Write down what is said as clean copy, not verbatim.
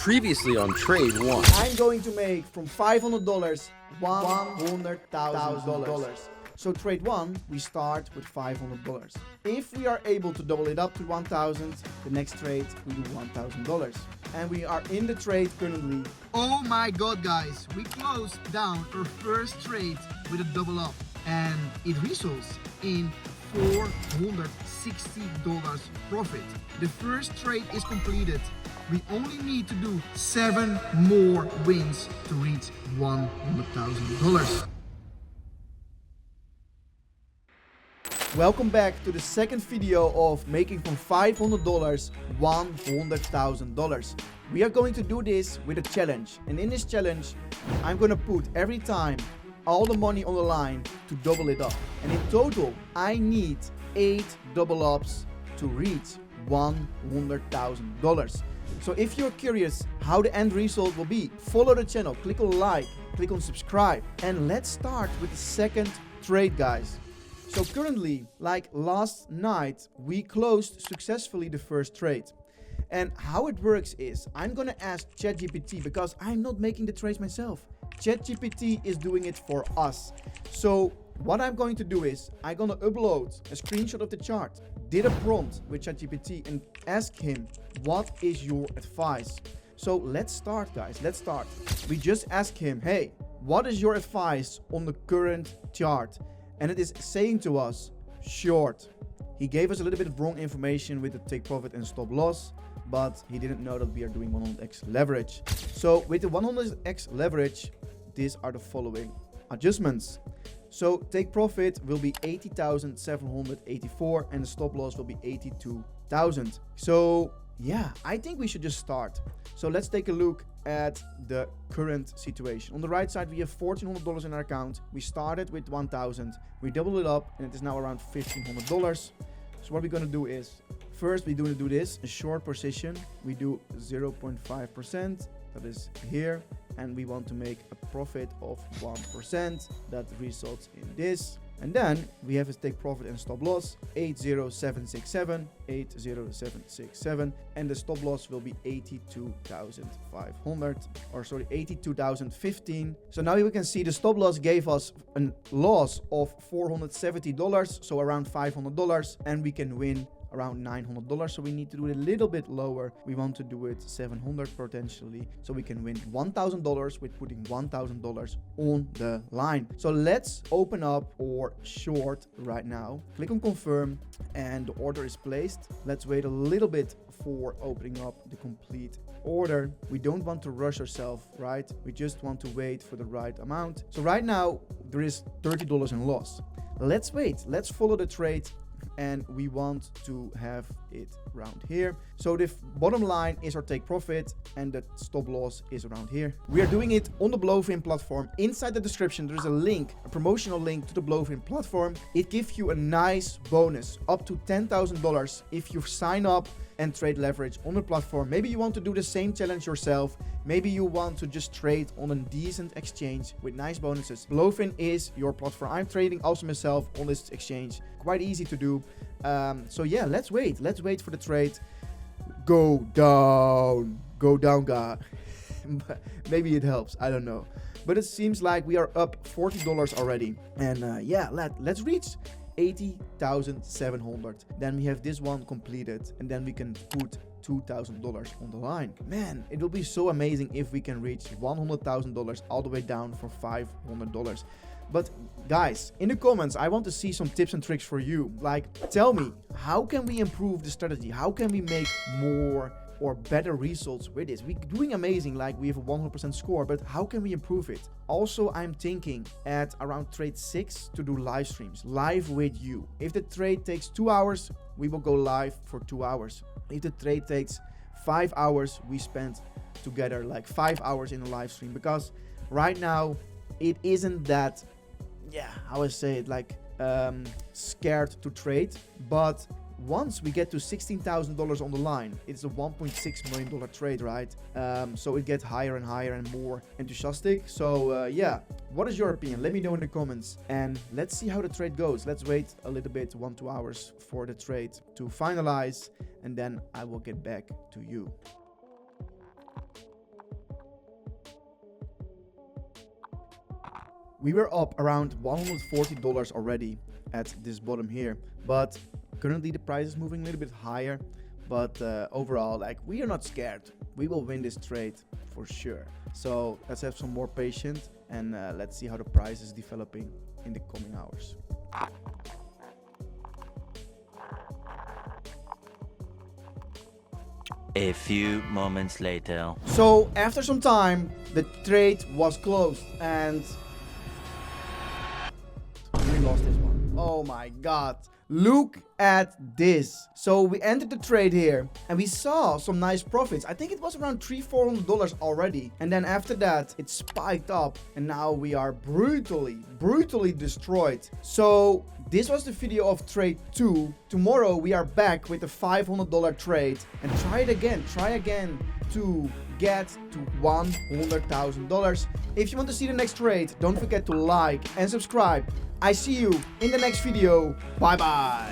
Previously on Trade 1. I'm going to make from $500 $100,000. So trade 1, we start with $500. If we are able to double it up to 1,000, the next trade we do $1,000. And we are in the trade currently. Oh my god, guys, we closed down our first trade with a double up, and it results in $460 profit. The first trade is completed. We only need to do 7 more wins to reach $100,000. Welcome back to the second video of making from $500 $100,000. We are going to do this with a challenge, and in this challenge I'm going to put every time all the money on the line to double it up, and in total I need 8 double ups to reach $100,000. So if you're curious how the end result will be, follow the channel, click on like, click on subscribe, and let's start with the second trade, guys. So currently, like last night, we closed successfully the first trade. And how it works is, I'm gonna ask ChatGPT because I'm not making the trades myself. ChatGPT is doing it for us. So what I'm going to do is, I'm gonna upload a screenshot of the chart, did a prompt with ChatGPT and ask him, what is your advice? So let's start, guys, let's start. We just ask him, hey, what is your advice on the current chart? And it is saying to us, short. He gave us a little bit of wrong information with the take profit and stop loss, but he didn't know that we are doing 100x leverage. So with the 100x leverage, these are the following adjustments. So take profit will be 80,784 and the stop loss will be 82,000. So yeah, I think we should just start. So let's take a look at the current situation. On the right side, we have $1,400 in our account. We started with 1,000. We doubled it up and it is now around $1,500. So what we're going to do is, first we're going to do this, a short position. We do 0.5%, that is here. And we want to make a profit of 1%. That results in this. And then we have a take profit and stop loss 80767, 80767, and the stop loss will be 82,500, or sorry, 82,015. So now we can see the stop loss gave us a loss of $470, so around $500, and we can win around $900. So we need to do it a little bit lower. We want to do it 700 potentially, so we can win $1,000 with putting $1,000 on the line. So let's open up or short right now. Click on confirm and the order is placed. Let's wait a little bit for opening up the complete order. We don't want to rush ourselves, right? We just want to wait for the right amount. So right now there is $30 in loss. Let's wait. Let's follow the trade, and we want to have it around here. So the bottom line is our take profit and the stop loss is around here. We are doing it on the Bluefin platform. Inside the description there's a link, a promotional link to the Bluefin platform. It gives you a nice bonus up to $10,000 if you sign up and trade leverage on the platform. Maybe you want to do the same challenge yourself. Maybe you want to just trade on a decent exchange with nice bonuses. Bluefin is your platform. I'm trading also myself on this exchange. Quite easy to do. So yeah, let's wait for the trade. Go down, guy. Maybe it helps, I don't know. But it seems like we are up $40 already. And yeah, let's reach 80,700. Then we have this one completed, and then we can put $2,000 on the line. Man, it will be so amazing if we can reach $100,000 all the way down for $500. But guys, in the comments, I want to see some tips and tricks for you. Like, tell me, how can we improve the strategy? How can we make more or better results with this? We're doing amazing, like we have a 100% score, but how can we improve it? Also, I'm thinking at around trade 6 to do live streams, live with you. If the trade takes 2 hours, we will go live for 2 hours. If the trade takes 5 hours, we spend together like 5 hours in a live stream, because right now it isn't that, yeah, how I say it, like scared to trade. But once we get to $16,000 on the line, it's a $1.6 million trade, right? So it gets higher and higher and more enthusiastic. So yeah, what is your opinion? Let me know in the comments, and let's see how the trade goes. Let's wait a little bit, 1-2 hours for the trade to finalize, and then I will get back to you. We were up around $140 already at this bottom here, but currently the price is moving a little bit higher. But overall, like, we are not scared. We will win this trade for sure. So let's have some more patience and let's see how the price is developing in the coming hours. A few moments later. So after some time, the trade was closed and we lost this one. Oh my god. Look at this. So we entered the trade here and we saw some nice profits. I think it was around $300-400 already. And then after that, it spiked up and now we are brutally destroyed. So this was the video of trade 2. Tomorrow we are back with a $500 trade and try again to get to $100,000. If you want to see the next trade, don't forget to like and subscribe. I see you in the next video. Bye bye.